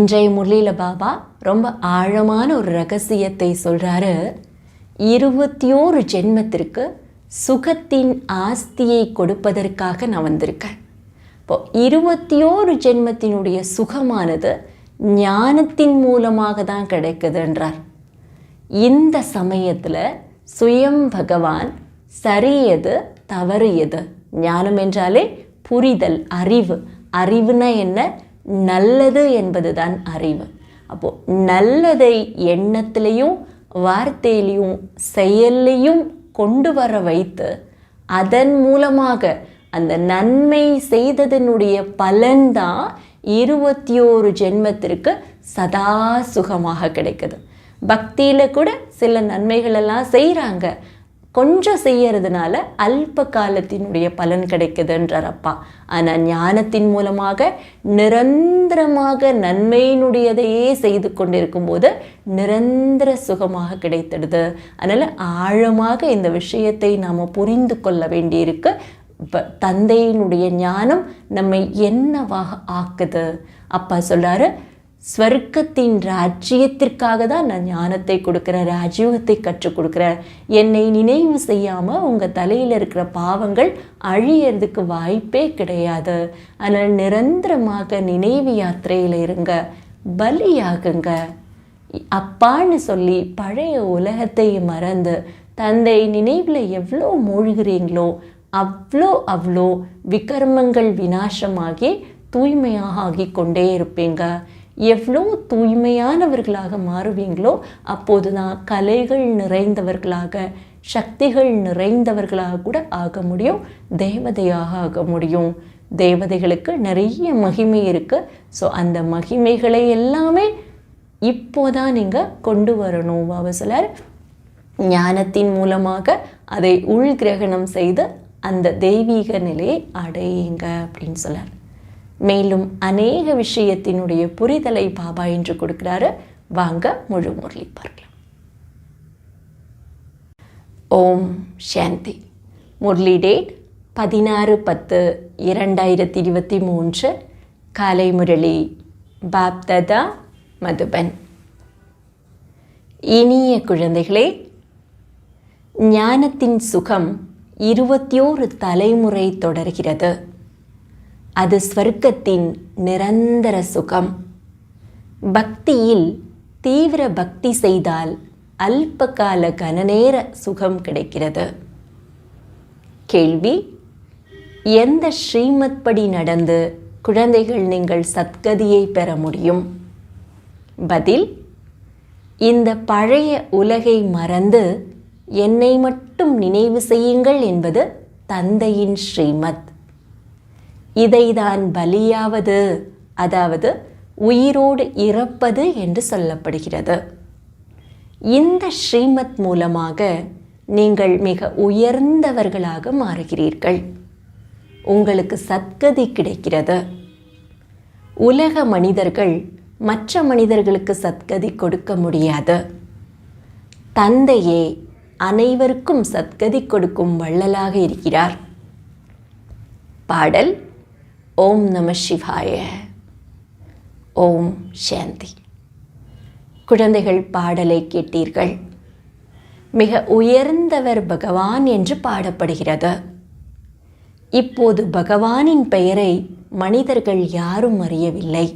இன்றைய முரளியில் பாபா ரொம்ப ஆழமான ஒரு ரகசியத்தை சொல்கிறாரு. 21 ஜென்மத்திற்கு சுகத்தின் ஆஸ்தியை கொடுப்பதற்காக நான் வந்திருக்கேன். இப்போ 21 ஜென்மத்தினுடைய சுகமானது ஞானத்தின் மூலமாக தான் கிடைக்குதுன்றார். இந்த சமயத்தில் சுயம் பகவான் சரி எது தவறு எது, ஞானம் என்றாலே புரிதல், அறிவு. அறிவுனா என்ன? நல்லது என்பது தான் அறிவு. அப்போது நல்லதை எண்ணத்திலையும் வார்த்தையிலையும் செயல்லையும் கொண்டு வர வைத்து அதன் மூலமாக அந்த நன்மை செய்ததனுடைய பலன்தான் 21 ஜென்மத்திற்கு சதா சுகமாக கிடைக்குது. பக்தியில் கூட சில நன்மைகளெல்லாம் செய்கிறாங்க, கொஞ்சம் செய்யறதுனால அல்ப காலத்தினுடைய பலன் கிடைக்குதுன்றார் அப்பா. ஆனால் ஞானத்தின் மூலமாக நிரந்தரமாக நன்மையினுடையதையே செய்து கொண்டிருக்கும் போது நிரந்தர சுகமாக கிடைத்திடுது. அதனால் ஆழமாக இந்த விஷயத்தை நாம் புரிந்து கொள்ள வேண்டியிருக்கு. தந்தையினுடைய ஞானம் நம்மை என்னவாக ஆக்குது? அப்பா சொல்கிறாரு, ஸ்வர்க்கத்தின் ராஜ்யத்திற்காக தான் நான் ஞானத்தை கொடுக்குறேன், ராஜ்யத்தை கற்றுக் கொடுக்குறேன். என்னை நினைவு செய்யாமல் உங்கள் தலையில் இருக்கிற பாவங்கள் அழியறதுக்கு வாய்ப்பே கிடையாது. அதனால் நிரந்தரமாக நினைவு யாத்திரையில் இருங்க, பலியாகுங்க. அப்பான்னு சொல்லி பழைய உலகத்தை மறந்து தந்தை நினைவில் எவ்வளோ மூழ்கிறீங்களோ அவ்வளோ விகர்மங்கள் விநாசமாகி தூய்மையாக ஆகிக்கொண்டே இருப்பீங்க. எவ்வளோ தூய்மையானவர்களாக மாறுவீங்களோ அப்போது தான் கலைகள் நிறைந்தவர்களாக, சக்திகள் நிறைந்தவர்களாக கூட ஆக முடியும், தேவதையாக ஆக முடியும். தேவதைகளுக்கு நிறைய மகிமை இருக்குது. ஸோ அந்த மகிமைகளை எல்லாமே இப்போதான் நீங்கள் கொண்டு வரணும். பாபா சொல்லார், ஞானத்தின் மூலமாக அதை உள்கிரகணம் செய்து அந்த தெய்வீக நிலையை அடையுங்க அப்படின்னு சொல்லார். மேலும் அநேக விஷயத்தினுடைய புரிதலை பாபா என்று கொடுக்கிறாரு. வாங்க முழு முரளி பார்க்கலாம். ஓம் சாந்தி. முரளி டேட் 16/10/2023 காலை முரளி. பாப்தாதா மதுபன். இனிய குழந்தைகளே, ஞானத்தின் சுகம் 21 தலைமுறை தொடர்கிறது. அது ஸ்வர்க்கத்தின் நிரந்தர சுகம். பக்தியில் தீவிர பக்தி செய்தால் அல்பகால கனநேர சுகம் கிடைக்கிறது. கேள்வி: எந்த ஸ்ரீமத் படி நடந்து குழந்தைகள் நீங்கள் சத்கதியை பெற முடியும்? பதில்: இந்த பழைய உலகை மறந்து என்னை மட்டும் நினைவு செய்யுங்கள் என்பது தந்தையின் ஸ்ரீமத். இதைதான் பலியாவது, அதாவது உயிரோடு இறப்பது என்று சொல்லப்படுகிறது. இந்த ஸ்ரீமத் மூலமாக நீங்கள் மிக உயர்ந்தவர்களாக மாறுகிறீர்கள். உங்களுக்கு சத்கதி கிடைக்கிறது. உலக மனிதர்கள் மற்ற மனிதர்களுக்கு சத்கதி கொடுக்க முடியாது. தந்தையே அனைவருக்கும் சத்கதி கொடுக்கும் வள்ளலாக இருக்கிறார். பாடல்: ஓம் நம சிவாய. ஓம் சாந்தி. குழந்தைகள், பாடலை கேட்டீர்கள். மிக உயர்ந்தவர் பகவான் என்று பாடப்படுகிறது. இப்போது பகவானின் பெயரை மனிதர்கள் யாரும் அறியவில்லை.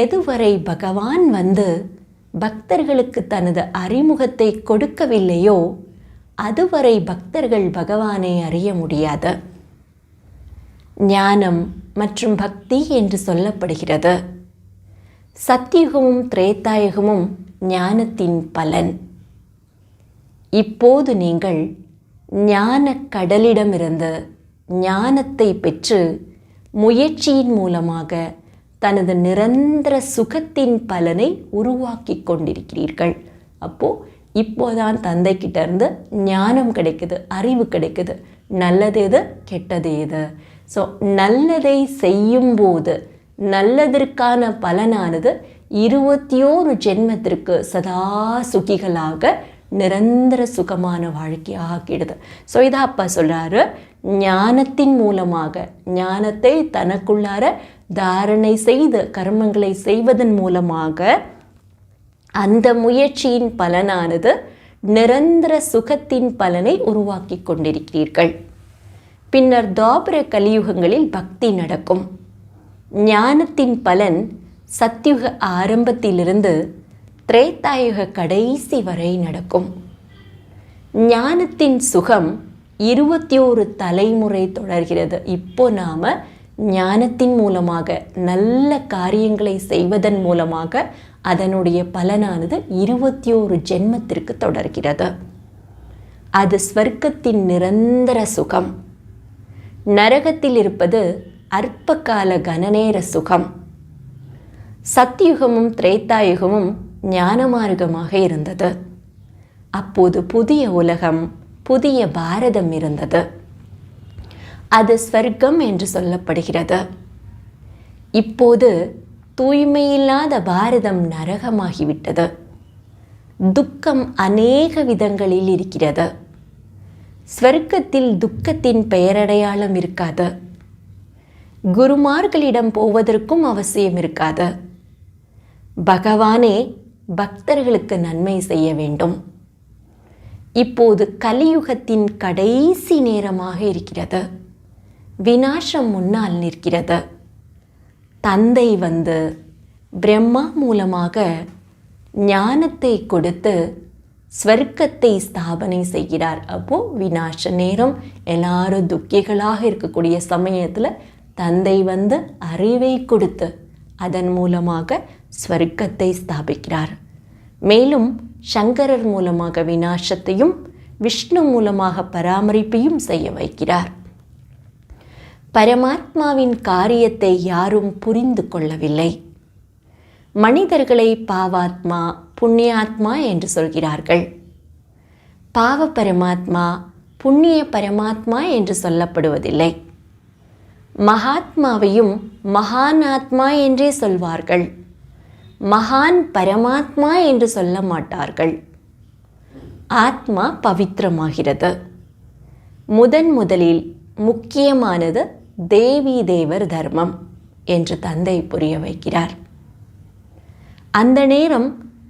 எதுவரை பகவான் வந்து பக்தர்களுக்கு தனது அறிமுகத்தை கொடுக்கவில்லையோ அதுவரை பக்தர்கள் பகவானை அறிய முடியாது. ஞானம் மற்றும் பக்தி என்று சொல்லப்படுகிறது. சத்தியுகமும் திரேதாயுகமும் ஞானத்தின் பலன். இப்போது நீங்கள் ஞான கடலிடமிருந்து ஞானத்தை பெற்று முயற்சியின் மூலமாக தனது நிரந்தர சுகத்தின் பலனை உருவாக்கி கொண்டிருக்கிறீர்கள். இப்போதான் தந்தைக்கிட்ட இருந்து ஞானம் கிடைக்குது, அறிவு கிடைக்குது. நல்லது எது, கெட்டது எது. ஸோ நல்லதை செய்யும்போது நல்லதற்கான பலனானது 21 ஜென்மத்திற்கு சதா சுகிகளாக நிரந்தர சுகமான வாழ்க்கையாக ஆக்கிடுது. ஸோ இதை அப்பா சொல்கிறாரு, ஞானத்தின் மூலமாக ஞானத்தை தனக்குள்ளார தாரணை செய்து கர்மங்களை செய்வதன் மூலமாக அந்த முயற்சியின் பலனானது நிரந்தர சுகத்தின் பலனை உருவாக்கி கொண்டிருக்கிறீர்கள். பின்னர் துவாபர கலியுகங்களில் பக்தி நடக்கும். ஞானத்தின் பலன் சத்யுக ஆரம்பத்திலிருந்து திரேதாயுக கடைசி வரை நடக்கும். ஞானத்தின் சுகம் 21 தலைமுறை தொடர்கிறது. இப்போ நாம் ஞானத்தின் மூலமாக நல்ல காரியங்களை செய்வதன் மூலமாக அதனுடைய பலனானது 21 ஜென்மத்திற்கு தொடர்கிறது. அது ஸ்வர்க்கத்தின் நிரந்தர சுகம். நரகத்தில் இருப்பது அற்பகால கனநேர சுகம். சத்யுகமும் திரேதாயுகமும் ஞான மார்க்கமாக இருந்தது. அப்போது புதிய உலகம், புதிய பாரதம் இருந்தது. அது ஸ்வர்க்கம் என்று சொல்லப்படுகிறது. இப்போது தூய்மையில்லாத பாரதம் நரகமாகிவிட்டது. துக்கம் அநேக விதங்களில் இருக்கிறது. ஸ்வர்க்கத்தில் துக்கத்தின் பெயரடையாளம் இருக்காது. குருமார்களிடம் போவதற்கும் அவசியம் இருக்காது. பகவானே பக்தர்களுக்கு நன்மை செய்ய வேண்டும். இப்போது கலியுகத்தின் கடைசி நேரமாக இருக்கிறது. விநாசம் முன்னால் நிற்கிறது. தந்தை வந்து பிரம்மா மூலமாக ஞானத்தை கொடுத்து ஸ்வர்க்கத்தை ஸ்தாபனை செய்கிறார். அப்போது விநாச நேரம், எல்லாரும் துக்கிகளாக இருக்கக்கூடிய சமயத்தில் தந்தை வந்து அறிவை கொடுத்து அதன் மூலமாக ஸ்வர்க்கத்தை ஸ்தாபிக்கிறார். மேலும் சங்கரர் மூலமாக விநாசத்தையும் விஷ்ணு மூலமாக பராமரிப்பையும் செய்ய வைக்கிறார். பரமாத்மாவின் காரியத்தை யாரும் புரிந்து கொள்ளவில்லை. மனிதர்களை பாவாத்மா, புண்ணியாத்மா என்று சொல்கிறார்கள். பாவ பரமாத்மா, புண்ணிய பரமாத்மா என்று சொல்லப்படுவதில்லை. மகாத்மாவையும் மகான் ஆத்மா என்றே சொல்வார்கள். மகான் பரமாத்மா என்று சொல்ல மாட்டார்கள். ஆத்மா பவித்திரமாகிறது. முதலில் முக்கியமானது தேவி தேவர் தர்மம் என்று தந்தை புரிய வைக்கிறார். அந்த நேரம்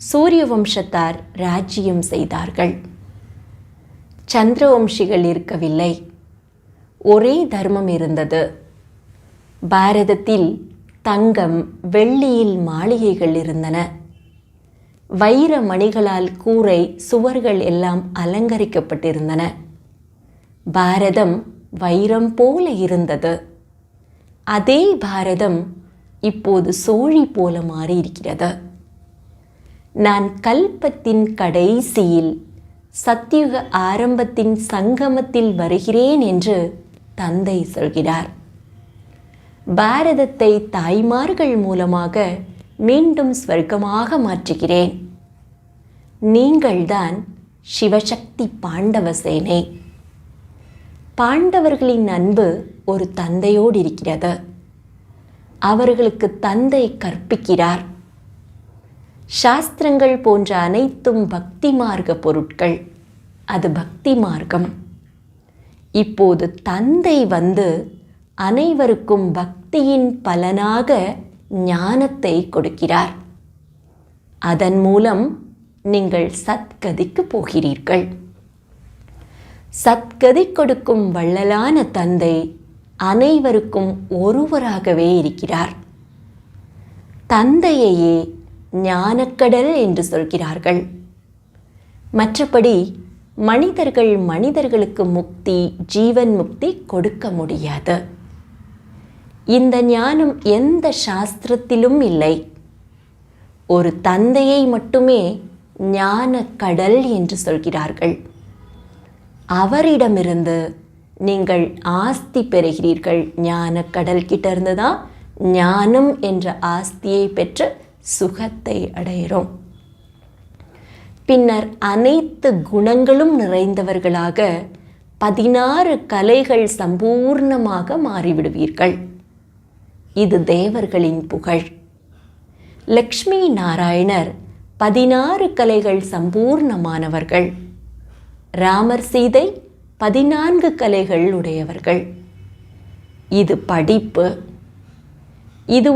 சூரிய வம்சத்தார் ராஜ்யம் செய்தார்கள். சந்திரவம்சிகள் இருக்கவில்லை. ஒரே தர்மம் இருந்தது. பாரதத்தில் தங்கம், வெள்ளியில் மாளிகைகள் இருந்தன. வைர மணிகளால் கூரை, சுவர்கள் எல்லாம் அலங்கரிக்கப்பட்டிருந்தன. பாரதம் வைரம் போல இருந்தது. அதே பாரதம் இப்போது சோழி போல மாறியிருக்கிறது. நான் கல்பத்தின் கடைசியில் சத்யுக ஆரம்பத்தின் சங்கமத்தில் வருகிறேன் என்று தந்தை சொல்கிறார். பாரதத்தை தாய்மார்கள் மூலமாக மீண்டும் ஸ்வர்க்கமாக மாற்றுகிறேன். நீங்கள்தான் சிவசக்தி பாண்டவ சேனை. பாண்டவர்களின் அன்பு ஒரு தந்தையோடு இருக்கிறது. அவர்களுக்கு தந்தை கற்பிக்கிறார். சாஸ்திரங்கள் போன்ற அனைத்தும் பக்தி மார்க்க பொருட்கள். அது பக்தி மார்க்கம். இப்போது தந்தை வந்து அனைவருக்கும் பக்தியின் பலனாக ஞானத்தை கொடுக்கிறார். அதன் மூலம் நீங்கள் சத்கதிக்கு போகிறீர்கள். சத்கதி கொடுக்கும் வள்ளலான தந்தை அனைவருக்கும் ஒருவராகவே இருக்கிறார். தந்தையையே ஞானக்கடல் என்று சொல்கிறார்கள். மற்றபடி மனிதர்களுக்கு முக்தி, ஜீவன் முக்தி கொடுக்க முடியாது. இந்த ஞானம் எந்த சாஸ்திரத்திலும் இல்லை. ஒரு தந்தையை மட்டுமே ஞானக்கடல் என்று சொல்கிறார்கள். அவரிடமிருந்து நீங்கள் ஆஸ்தி பெறுகிறீர்கள். ஞானக்கடல் கிட்ட இருந்து தான் ஞானம் என்ற ஆஸ்தியை பெற்று சுகத்தை அடைகிறோம். பின்னர் அனைத்து குணங்களும் நிறைந்தவர்களாக 16 கலைகள் சம்பூர்ணமாக மாறிவிடுவீர்கள். இது தேவர்களின் புகழ். லக்ஷ்மி நாராயணர் 16 கலைகள் சம்பூர்ணமானவர்கள். ராமர், சீதை 14 கலைகள் உடையவர்கள். இது படிப்பு. இது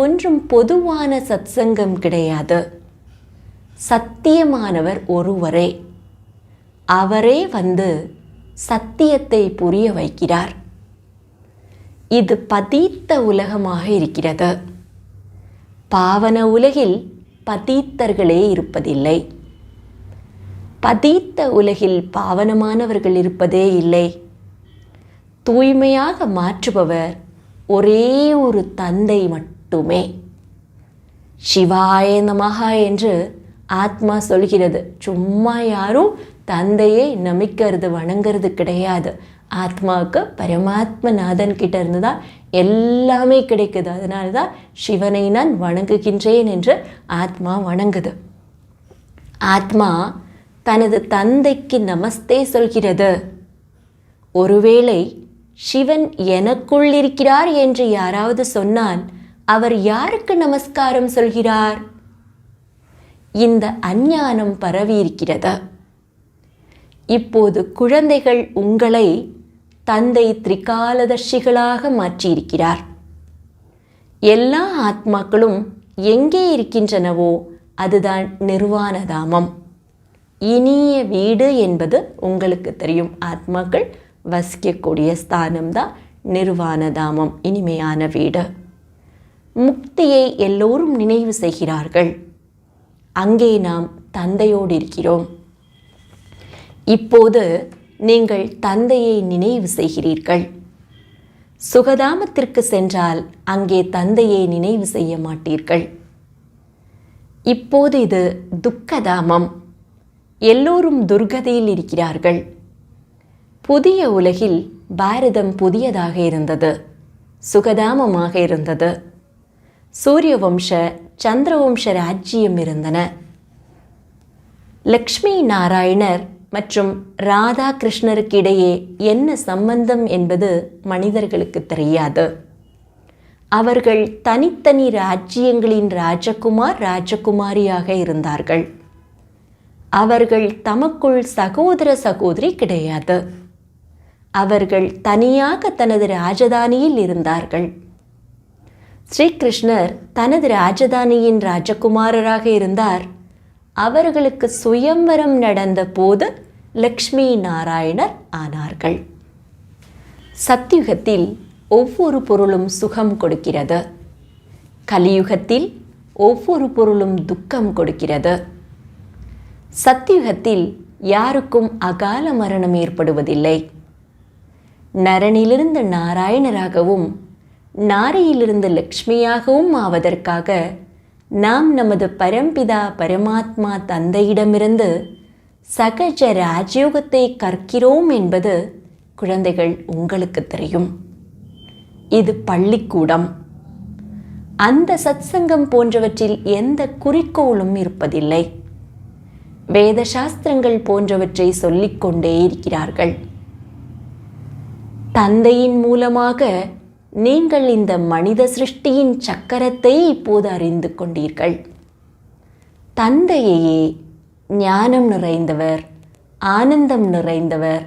ஒன்றும் பொதுவான சத்சங்கம் கிடையாது. சத்தியமானவர் ஒருவரே. அவரே வந்து சத்தியத்தை புரிய வைக்கிறார். இது பதீத்த உலகமாக இருக்கிறது. பாவன உலகில் பதீத்தர்களே இருப்பதில்லை. பதீத்த உலகில் பாவனமானவர்கள் இருப்பதே இல்லை. தூய்மையாக மாற்றுபவர் ஒரே ஒரு தந்தை மட்டுமே. சிவாய நமஹ என்று ஆத்மா சொல்கிறது. சும்மா யாரும் தந்தையை நமிக்கிறது வணங்கிறது கிடையாது. ஆத்மாவுக்கு பரமாத்மநாதன் கிட்ட இருந்து தான் எல்லாமே கிடைக்குது. அதனால தான் சிவனை நான் வணங்குகின்றேன் என்று ஆத்மா வணங்குது. ஆத்மா தனது தந்தைக்கு நமஸ்தே சொல்கிறது. ஒருவேளை சிவன் எனக்குள் இருக்கிறார் என்று யாராவது சொன்னால் அவர் யாருக்கு நமஸ்காரம் சொல்கிறார்? இந்த அஞ்ஞானம் பரவி இருக்கிறது. இப்போது குழந்தைகள் உங்களை தந்தை திரிகாலதர்ஷிகளாக மாற்றியிருக்கிறார். எல்லா ஆத்மாக்களும் எங்கே இருக்கின்றனவோ அதுதான் நிர்வாணதாமம். இனிய வீடு என்பது உங்களுக்கு தெரியும். ஆத்மாக்கள் வசிக்கக்கூடிய ஸ்தானம்தான் நிர்வாணதாமம், இனிமையான வீடு. முக்தியை எல்லோரும் நினைவு செய்கிறார்கள். அங்கே நாம் தந்தையோடு இருக்கிறோம். இப்போது நீங்கள் தந்தையை நினைவு செய்கிறீர்கள். சுகதாமத்திற்கு சென்றால் அங்கே தந்தையை நினைவு செய்ய மாட்டீர்கள். இப்போது இது துக்கதாமம். எல்லோரும் துர்கதியில் இருக்கிறார்கள். புதிய உலகில் பாரதம் புதியதாக இருந்தது, சுகதாமமாக இருந்தது. சூரியவம்ச சந்திரவம்ச ராஜ்யம் இருந்தன. லக்ஷ்மி நாராயணர் மற்றும் ராதா கிருஷ்ணருக்கு இடையே என்ன சம்பந்தம் என்பது மனிதர்களுக்கு தெரியாது. அவர்கள் தனித்தனி ராஜ்யங்களின் ராஜகுமார் ராஜகுமாரியாக இருந்தார்கள். அவர்கள் தமக்குள் சகோதர சகோதரி கிடையாது. அவர்கள் தனியாக தனது ராஜதானியில் இருந்தார்கள். ஸ்ரீகிருஷ்ணர் தனது ராஜதானியின் ராஜகுமாரராக இருந்தார். அவர்களுக்கு சுயம்வரம் நடந்த போது லக்ஷ்மி நாராயணர் ஆனார்கள். சத்யுகத்தில் ஒவ்வொரு பொருளும் சுகம் கொடுக்கிறது. கலியுகத்தில் ஒவ்வொரு பொருளும் துக்கம் கொடுக்கிறது. சத்யுகத்தில் யாருக்கும் அகால மரணம் ஏற்படுவதில்லை. நரனிலிருந்து நாராயணராகவும் நாரியிலிருந்து லக்ஷ்மியாகவும் ஆவதற்காக நாம் நமது பரம்பிதா பரமாத்மா தந்தையிடமிருந்து சகஜ ராஜயோகத்தை கற்கிறோம் என்பது குழந்தைகள் உங்களுக்கு தெரியும். இது பள்ளிக்கூடம். அந்த சத்சங்கம் போன்றவற்றில் எந்த குறிக்கோளும் இருப்பதில்லை. வேத சாஸ்திரங்கள் போன்றவற்றை சொல்லிக்கொண்டே இருக்கிறார்கள். தந்தையின் மூலமாக நீங்கள் இந்த மனித சிருஷ்டியின் சக்கரத்தை இப்போது அறிந்து கொண்டீர்கள். தந்தையே ஞானம் நிறைந்தவர், ஆனந்தம் நிறைந்தவர்,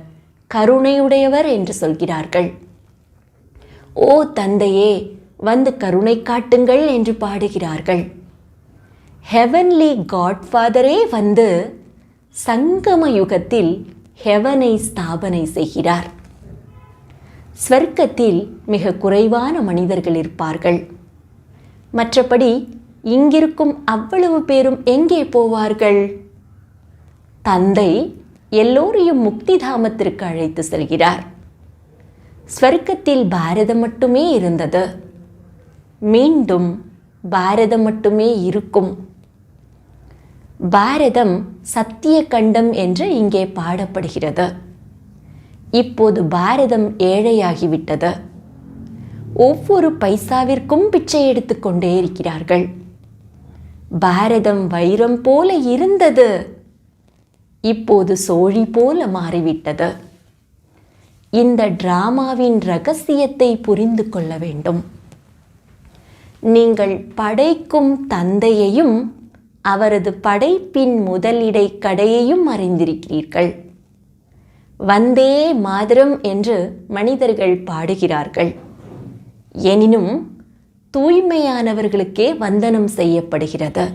கருணையுடையவர் என்று சொல்கிறார்கள். ஓ தந்தையே, வந்து கருணை காட்டுங்கள் என்று பாடுகிறார்கள். ஹெவன்லி காட்ஃபாதரே வந்து சங்கம யுகத்தில் ஹெவனை ஸ்தாபனை செய்கிறார். ஸ்வர்க்கத்தில் மிக குறைவான மனிதர்கள் இருப்பார்கள். மற்றபடி இங்கிருக்கும் அவ்வளவு பேரும் எங்கே போவார்கள்? தந்தை எல்லோரையும் முக்தி தாமத்திற்கு அழைத்து செல்கிறார். ஸ்வர்க்கத்தில் பாரதம் மட்டுமே இருந்தது. மீண்டும் பாரதம் மட்டுமே இருக்கும். பாரதம் சத்திய கண்டம் என்று இங்கே பாடப்படுகிறது. இப்போது பாரதம் ஏழையாகிவிட்டது. ஒவ்வொரு பைசாவிற்கும் பிச்சை எடுத்துக்கொண்டே இருக்கிறார்கள். பாரதம் வைரம் போல இருந்தது, இப்போது சோழி போல மாறிவிட்டது. இந்த டிராமாவின் ரகசியத்தை புரிந்து கொள்ள வேண்டும். நீங்கள் படைக்கும் தந்தையையும் அவரது படைப்பின் முதலிடை கடையையும் அறிந்திருக்கிறீர்கள். வந்தே மாதரம் என்று மனிதர்கள் பாடுகிறார்கள். எனினும் தூய்மையானவர்களுக்கே வந்தனம் செய்யப்படுகிறது.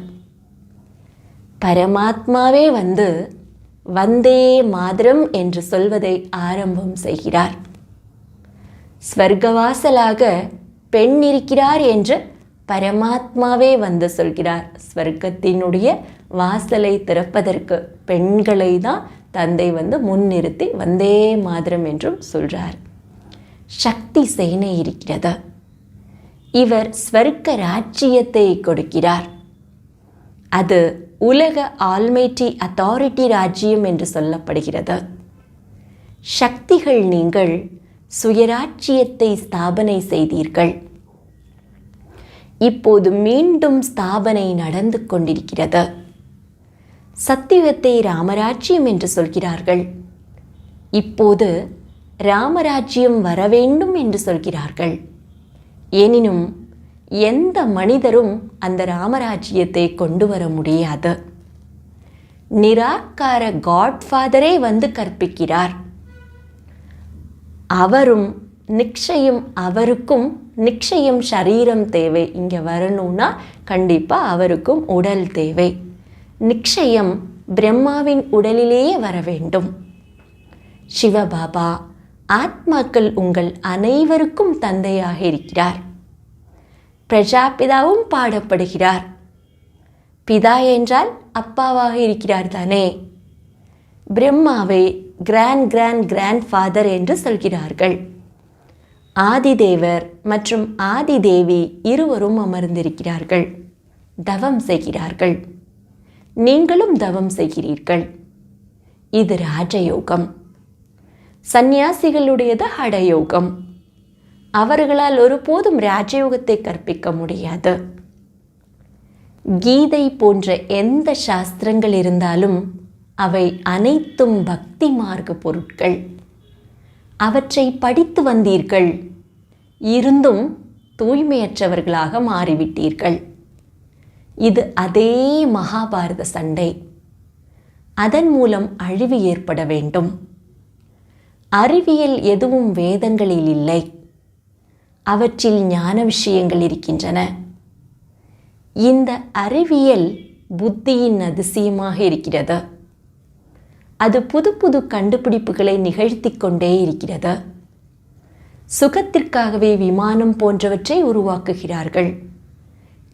பரமாத்மாவே வந்து வந்தே மாதரம் என்று சொல்வதை ஆரம்பம் செய்கிறார். ஸ்வர்க்கவாசலாக பெண் இருக்கிறார் என்று பரமாத்மாவே வந்து சொல்கிறார். ஸ்வர்க்கத்தினுடைய வாசலை திறப்பதற்கு பெண்களை தான் தந்தை வந்து முன்னிறுத்தி வந்தே மாதரம் என்றும் சொல்கிறார். சக்தி சேனை இருக்கிறது. இவர் ஸ்வர்க்க ராஜ்யத்தை கொடுக்கிறார். அது உலக ஆல்மைட்டி அத்தாரிட்டி ராஜ்யம் என்று சொல்லப்படுகிறது. சக்திகள், நீங்கள் சுயராஜ்யத்தை ஸ்தாபனை செய்தீர்கள். இப்போது மீண்டும் ஸ்தாபனை நடந்து கொண்டிருக்கிறது. சத்தியுகத்தை ராமராஜ்யம் என்று சொல்கிறார்கள். இப்போது ராமராஜ்யம் வர வேண்டும் என்று சொல்கிறார்கள். எனினும் எந்த மனிதரும் அந்த ராமராஜ்யத்தை கொண்டு வர முடியாது. நிராகார காட்ஃபாதரே வந்து கற்பிக்கிறார். அவருக்கும் நிச்சயம் சரீரம் தேவை. இங்கே வரணும்னா கண்டிப்பாக அவருக்கும் உடல் தேவை. நிச்சயம் பிரம்மாவின் உடலிலேயே வர வேண்டும். சிவபாபா ஆத்மாக்கள் உங்கள் அனைவருக்கும் தந்தையாக இருக்கிறார். பிரஜாபிதாவும் பாடப்படுகிறார். பிதா என்றால் அப்பாவாக இருக்கிறார் தானே. பிரம்மாவை கிராண்ட் ஃபாதர் என்று சொல்கிறார்கள். ஆதிதேவர் மற்றும் ஆதிதேவி இருவரும் அமர்ந்திருக்கிறார்கள், தவம் செய்கிறார்கள். நீங்களும் தவம் செய்கிறீர்கள். இது ராஜயோகம். சந்நியாசிகளுடையது ஹடயோகம். அவர்களால் ஒருபோதும் ராஜயோகத்தை கற்பிக்க முடியாது. கீதை போன்ற எந்த சாஸ்திரங்கள் இருந்தாலும் அவை அனைத்தும் பக்தி மார்க்க பொருட்கள். அவற்றை படித்து வந்தீர்கள். இருந்தும் தூய்மையற்றவர்களாக மாறிவிட்டீர்கள். இது அதே மகாபாரத சண்டை. அதன் மூலம் அழிவு ஏற்பட வேண்டும். அறிவியல் எதுவும் வேதங்களில் இல்லை. அவற்றில் ஞான விஷயங்கள் இருக்கின்றன. இந்த அறிவியல் புத்தியின் அதிசயமாக இருக்கிறது. அது புது புது கண்டுபிடிப்புகளை நிகழ்த்தி கொண்டே இருக்கிறது. சுகத்திற்காகவே விமானம் போன்றவற்றை உருவாக்குகிறார்கள்.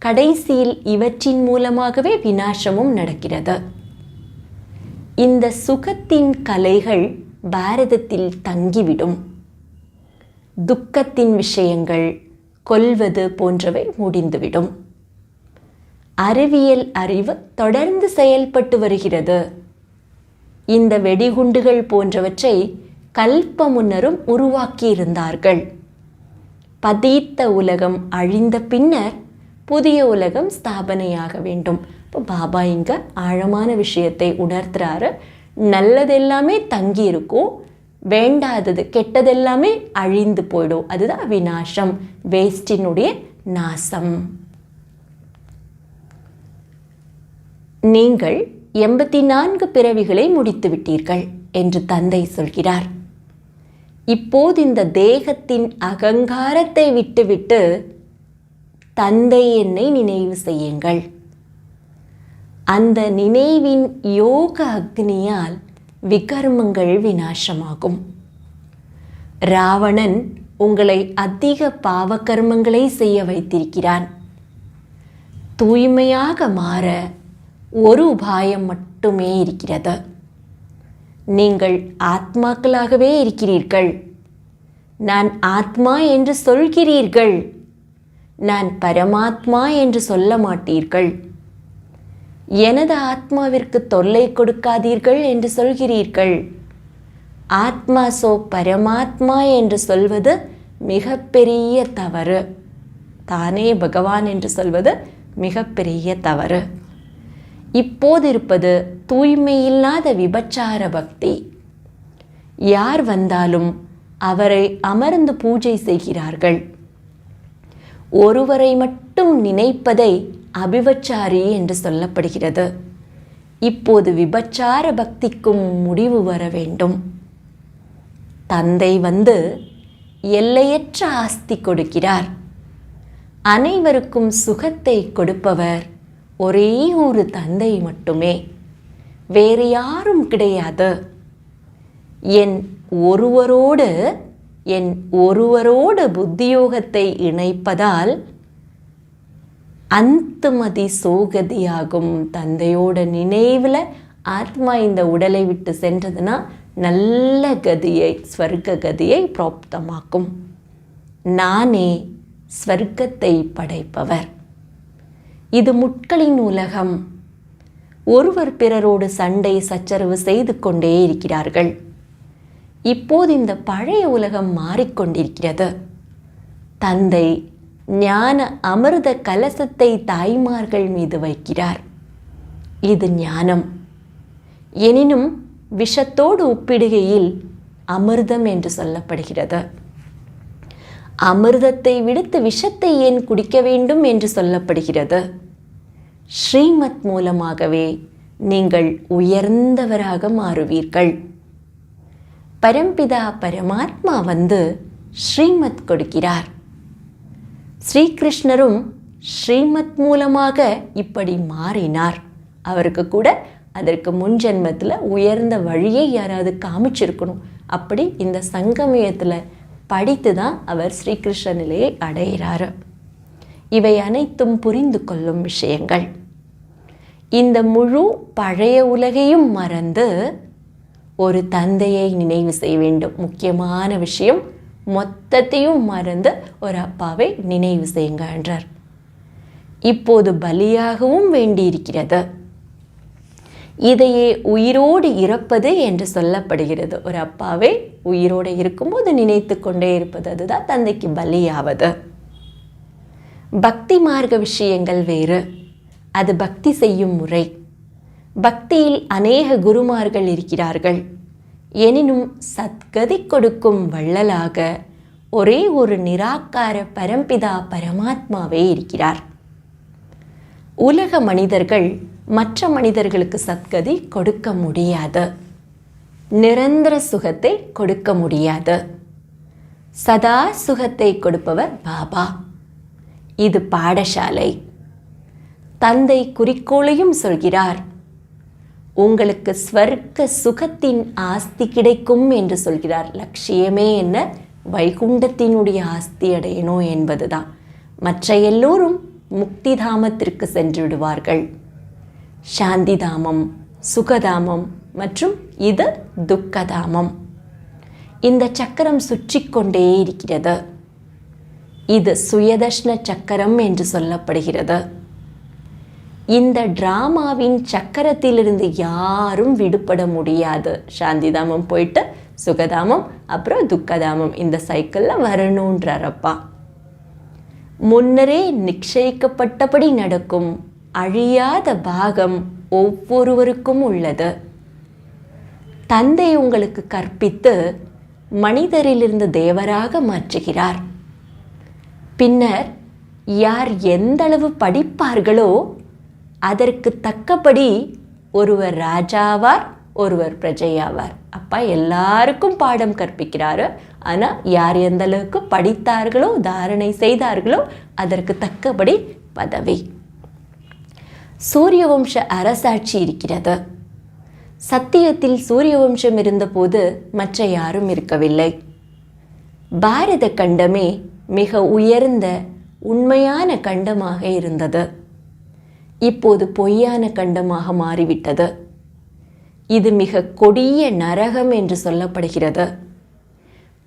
கடைசியில் இவற்றின் மூலமாகவே விநாசமும் நடக்கிறது. இந்த சுகத்தின் கலைகள் பாரதத்தில் தங்கிவிடும். துக்கத்தின் விஷயங்கள், கொல்வது போன்றவை முடிந்துவிடும். அறிவியல் அறிவு தொடர்ந்து செயல்பட்டு வருகிறது. இந்த வெடிகுண்டுகள் போன்றவற்றை கல்ப முன்னரும் உருவாக்கியிருந்தார்கள். பதித்த உலகம் அழிந்த பின்னர் புதிய உலகம் ஸ்தாபனையாக வேண்டும். இப்போ பாபா இங்கே ஆழமான விஷயத்தை உணர்த்துறாரு. நல்லதெல்லாமே தங்கி இருக்கும், வேண்டாதது கெட்டதெல்லாமே அழிந்து போயிடும். அதுதான் விநாசம், வேஸ்டினுடைய நாசம். நீங்கள் 84 பிறவிகளை முடித்து விட்டீர்கள் என்று தந்தை சொல்கிறார். இப்போது இந்த தேகத்தின் அகங்காரத்தை விட்டுவிட்டு தந்தை என்னை நினைவு செய்யுங்கள். அந்த நினைவின் யோக அக்னியால் விகர்மங்கள் விநாசமாகும். ராவணன் உங்களை அதிக பாவகர்மங்களை செய்ய வைத்திருக்கிறான். தூய்மையாக மாற ஒரு உபாயம் மட்டுமே இருக்கிறது. நீங்கள் ஆத்மாக்களாகவே இருக்கிறீர்கள். நான் ஆத்மா என்று சொல்கிறீர்கள். நான் பரமாத்மா என்று சொல்ல மாட்டீர்கள். எனது ஆத்மாவிற்கு தொல்லை கொடுக்காதீர்கள் என்று சொல்கிறீர்கள். ஆத்மா சோ பரமாத்மா என்று சொல்வது மிகப்பெரிய தவறு. தானே பகவான் என்று சொல்வது மிகப்பெரிய தவறு. இப்போது இருப்பது தூய்மையில்லாத விபச்சார பக்தி. யார் வந்தாலும் அவரை அமர்ந்து பூஜை செய்கிறார்கள். ஒருவரை மட்டும் நினைப்பதை அபிவச்சாரி என்று சொல்லப்படுகிறது. இப்போது விபச்சார பக்திக்கும் முடிவு வர வேண்டும். தந்தை வந்து எல்லையற்ற ஆஸ்தி கொடுக்கிறார். அனைவருக்கும் சுகத்தை கொடுப்பவர் ஒரே ஒரு தந்தை மட்டுமே, வேறு யாரும் கிடையாது. என் ஒருவரோடு புத்தியோகத்தை இணைப்பதால் அந்தமதி சோகதியாகும். தந்தையோட நினைவில் ஆத்மா இந்த உடலை விட்டு சென்றதுன்னா நல்ல கதியை, ஸ்வர்க்க கதியை பிராப்தமாக்கும். நானே ஸ்வர்க்கத்தை படைப்பவர். இது முட்களின் உலகம். ஒருவர் பிறரோடு சண்டை சச்சரவு செய்து கொண்டே இருக்கிறார்கள். இப்போது இந்த பழைய உலகம் மாறிக்கொண்டிருக்கிறது. தந்தை ஞான அமிர்த கலசத்தை தாய்மார்கள் மீது வைக்கிறார். இது ஞானம். எனினும் விஷத்தோடு ஒப்பிடுகையில் அமிர்தம் என்று சொல்லப்படுகிறது. அமிர்தத்தை விடுத்து விஷத்தை ஏன் குடிக்க வேண்டும் என்று சொல்லப்படுகிறது? ஸ்ரீமத் மூலமாகவே நீங்கள் உயர்ந்தவராக மாறுவீர்கள். பரம்பிதா பரமாத்மா வந்து ஸ்ரீமத் கொடுக்கிறார். ஸ்ரீகிருஷ்ணரும் ஸ்ரீமத் மூலமாக இப்படி மாறினார். அவருக்கு கூட அதற்கு முன் ஜென்மத்தில் உயர்ந்த வழியை யாராவது காமிச்சிருக்கணும். அப்படி இந்த சங்கமயத்தில் படித்து தான் அவர் ஸ்ரீகிருஷ்ண நிலையை அடைகிறார். இவை அனைத்தும் புரிந்து கொள்ளும் விஷயங்கள். இந்த முழு பழைய உலகையும் மறந்து ஒரு தந்தையை நினைவு செய்ய வேண்டும். முக்கியமான விஷயம், மொத்தத்தையும் மறந்து ஒரு அப்பாவை நினைவு செய்யுங்க என்றார். இப்போது பலியாகவும் வேண்டியிருக்கிறது. இதையே உயிரோடு இறப்பது என்று சொல்லப்படுகிறது. ஒரு அப்பாவை உயிரோடு இருக்கும்போது நினைத்து கொண்டே இருப்பது, அதுதான் தந்தைக்கு பலியாவது. பக்தி மார்க்க விஷயங்கள் வேறு. அது பக்தி செய்யும் முறை. பக்தியில் அநேக குருமார்கள் இருக்கிறார்கள். எனினும் சத்கதி கொடுக்கும் வள்ளலாக ஒரே ஒரு நிராகார பரம்பிதா பரமாத்மாவே இருக்கிறார். உலக மனிதர்கள் மற்ற மனிதர்களுக்கு சத்கதி கொடுக்க முடியாது. நிரந்தர சுகத்தை கொடுக்க முடியாது. சதா சுகத்தை கொடுப்பவர் பாபா. இது பாடசாலை. தந்தை குறிக்கோளையும் சொல்கிறார். உங்களுக்கு ஸ்வர்க்க சுகத்தின் ஆஸ்தி கிடைக்கும் என்று சொல்கிறார். லட்சியமே என்ன? வைகுண்டத்தினுடைய ஆஸ்தி அடையணும் என்பதுதான். மற்ற எல்லோரும் முக்தி தாமத்திற்கு சென்று விடுவார்கள். சாந்திதாமம், சுகதாமம் மற்றும் இது துக்கதாமம். இந்த சக்கரம் சுற்றி கொண்டே இருக்கிறது. இது சுயதர்ஷ்ண சக்கரம் என்று சொல்லப்படுகிறது. இந்த டிராமாவின் சக்கரத்திலிருந்து யாரும் விடுபட முடியாது. சாந்திதாமம் போயிட்டு சுகதாமம், அப்புறம் துக்கதாமம், இந்த சைக்கிளில் வரணுன்றாரப்பா. முன்னரே நிச்சயிக்கப்பட்டபடி நடக்கும் அழியாத பாகம் ஒவ்வொருவருக்கும் உள்ளது. தந்தை உங்களுக்கு கற்பித்து மனிதரிலிருந்து தேவராக மாற்றுகிறார். பின்னர் யார் எந்தளவு படிப்பார்களோ அதற்கு தக்கபடி ஒருவர் ராஜாவார், ஒருவர் பிரஜையாவார். அப்பா எல்லாருக்கும் பாடம் கற்பிக்கிறாரு. ஆனால் யார் எந்த அளவுக்கு படித்தார்களோ, தாரணை செய்தார்களோ அதற்கு தக்கபடி பதவி. சூரியவம்ச அரசாட்சி இருக்கிறது. சத்தியத்தில் சூரியவம்சம் இருந்தபோது மற்ற யாரும் இருக்கவில்லை. பாரத கண்டமே மிக உயர்ந்த உண்மையான கண்டமாக இருந்தது. இப்போது பொய்யான கண்டமாக மாறிவிட்டது. இது மிக கொடிய நரகம் என்று சொல்லப்படுகிறது.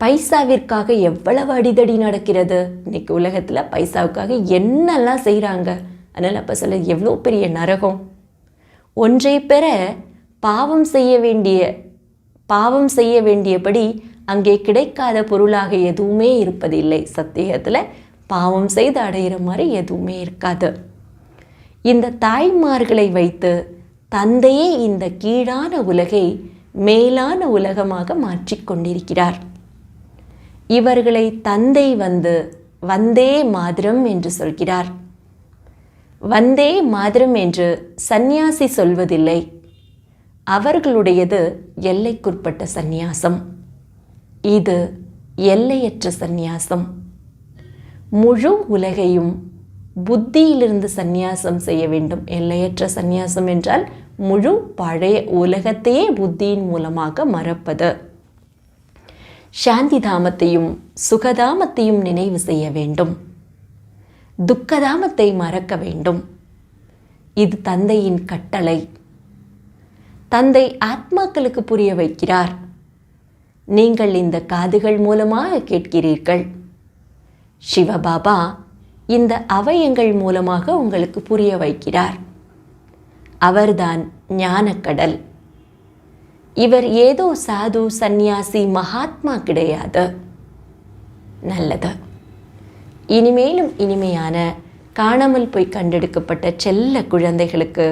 பைசாவிற்காக எவ்வளவு அடிதடி நடக்கிறது. இன்னைக்கு உலகத்தில் பைசாவுக்காக என்னெல்லாம் செய்கிறாங்க. அதனால் அப்போ சொல்ல எவ்வளோ பெரிய நரகம். ஒன்றை பெற பாவம் செய்ய வேண்டியபடி அங்கே கிடைக்காத பொருளாக எதுவுமே இருப்பதில்லை. சத்தியத்தில் பாவம் செய்து அடையிற மாதிரி எதுவுமே இருக்காது. இந்த தாய்மார்களை வைத்து தந்தையே இந்த கீழான உலகை மேலான உலகமாக மாற்றிக்கொண்டிருக்கிறார். இவர்களை தந்தை வந்தே மாதரம் என்று சொல்கிறார். வந்தே மாதரம் என்று சந்நியாசி சொல்வதில்லை. அவர்களுடையது எல்லைக்குட்பட்ட சந்நியாசம். இது எல்லையற்ற சந்நியாசம். முழு உலகையும் புத்தியிலிருந்து சந்நியாசம் செய்ய வேண்டும். எல்லையற்ற சந்நியாசம் என்றால் முழு பழைய உலகத்தையே புத்தியின் மூலமாக மறப்பது. சாந்தி தாமத்தையும் சுகதாமத்தையும் நினைவு செய்ய வேண்டும். துக்கதாமத்தை மறக்க வேண்டும். இது தந்தையின் கட்டளை. தந்தை ஆத்மாக்களுக்கு புரிய வைக்கிறார். நீங்கள் இந்த காதுகள் மூலமாக கேட்கிறீர்கள். சிவபாபா இந்த அவயங்கள் மூலமாக உங்களுக்கு புரிய வைக்கிறார். அவர்தான் ஞானக்கடல். இவர் ஏதோ சாது சந்நியாசி மகாத்மா கிடையாது. நல்லது. இனிமேலும் இனிமையான காணாமல் போய் கண்டெடுக்கப்பட்ட செல்ல குழந்தைகளுக்கு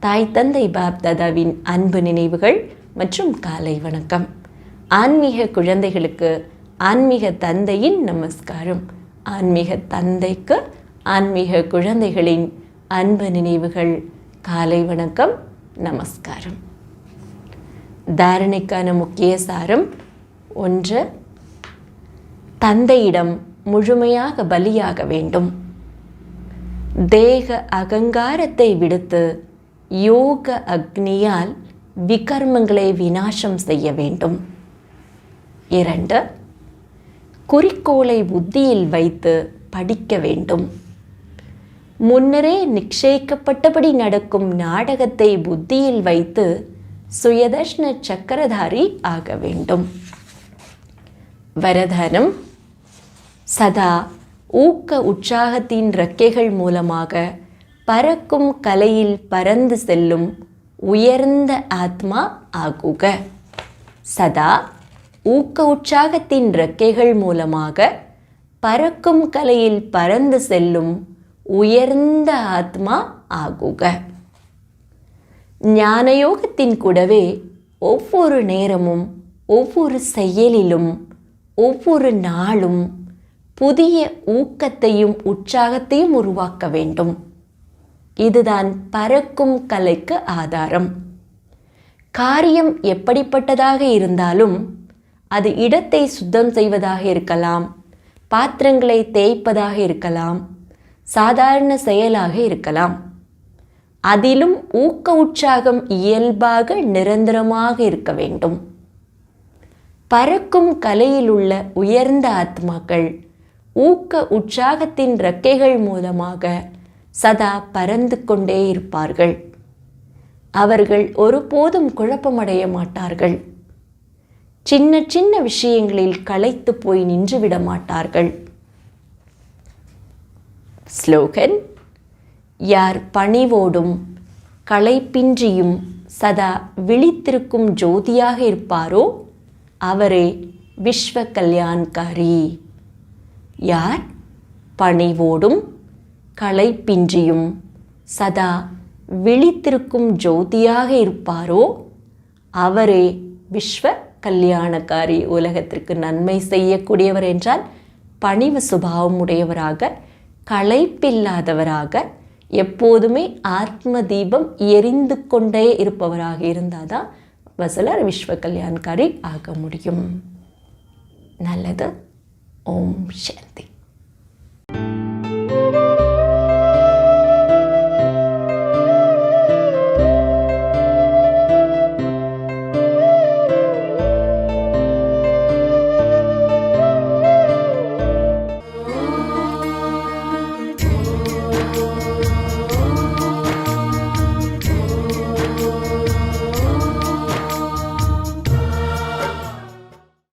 தாய் தந்தை பாப் தாதாவின் அன்பு நினைவுகள் மற்றும் காலை வணக்கம். ஆன்மீக குழந்தைகளுக்கு ஆன்மீக தந்தையின் நமஸ்காரம். ஆன்மீக தந்தைக்கு ஆன்மீக குழந்தைகளின் அன்பு நினைவுகள், காலை வணக்கம், நமஸ்காரம். தாரணைக்கான முக்கிய சாரம்: 1. தந்தையிடம் முழுமையாக பலியாக வேண்டும். தேக அகங்காரத்தை விடுத்து யோக அக்னியால் விகர்மங்களை விநாசம் செய்ய வேண்டும். 2. குறிக்கோளை புத்தியில் வைத்து படிக்க வேண்டும். முன்னரே நிச்சயிக்கப்பட்டபடி நடக்கும் நாடகத்தை புத்தியில் வைத்து சுயதர்ஷன சக்கரதாரி ஆக வேண்டும். வரதானம்: சதா ஊக்க உற்சாகத்தின் இறக்கைகள் மூலமாக பறக்கும் கலையில் பறந்து செல்லும் உயர்ந்த ஆத்மா ஆகுக. சதா ஊக்க உற்சாகத்தின் இறக்கைகள் மூலமாக பறக்கும் கலையில் பறந்து செல்லும் உயர்ந்த ஆத்மா ஆகுக. ஞானயோகத்தின் கூடவே ஒவ்வொரு நேரமும், ஒவ்வொரு செயலிலும், ஒவ்வொரு நாளும் புதிய ஊக்கத்தையும் உற்சாகத்தையும் உருவாக்க வேண்டும். இதுதான் பறக்கும் கலைக்கு ஆதாரம். காரியம் எப்படிப்பட்டதாக இருந்தாலும், அது இடத்தை சுத்தம் செய்வதாக இருக்கலாம், பாத்திரங்களை தேய்ப்பதாக இருக்கலாம், சாதாரண செயலாக இருக்கலாம். அதிலும் ஊக்க உற்சாகம் இயல்பாக நிரந்தரமாக இருக்க வேண்டும். பறக்கும் கலையில் உள்ள உயர்ந்த ஆத்மாக்கள் ஊக்க உற்சாகத்தின் இறக்கைகள் மூலமாக சதா பறந்து கொண்டே இருப்பார்கள். அவர்கள் ஒருபோதும் குழப்பமடைய மாட்டார்கள். சின்ன சின்ன விஷயங்களில் களைத்து போய் நின்றுவிட மாட்டார்கள். ஸ்லோகன்: யார் பணிவோடும் களைப்பின்றியும் சதா விழித்திருக்கும் ஜோதியாக இருப்பாரோ அவரே விஸ்வ கல்யாண்காரி. யார் பணிவோடும் களைப்பின்றியும் சதா விழித்திருக்கும் ஜோதியாக இருப்பாரோ அவரே விஸ்வ கல்யாணக்காரி. உலகத்திற்கு நன்மை செய்யக்கூடியவர் என்றால் பணிவு சுபாவம் உடையவராக, களைப்பில்லாதவராக, எப்போதுமே ஆத்ம தீபம் எரிந்து கொண்டே இருப்பவராக இருந்தால்தான் வசலர் விஸ்வ கல்யாண்காரி ஆக முடியும். நல்லது. ஓம் சாந்தி.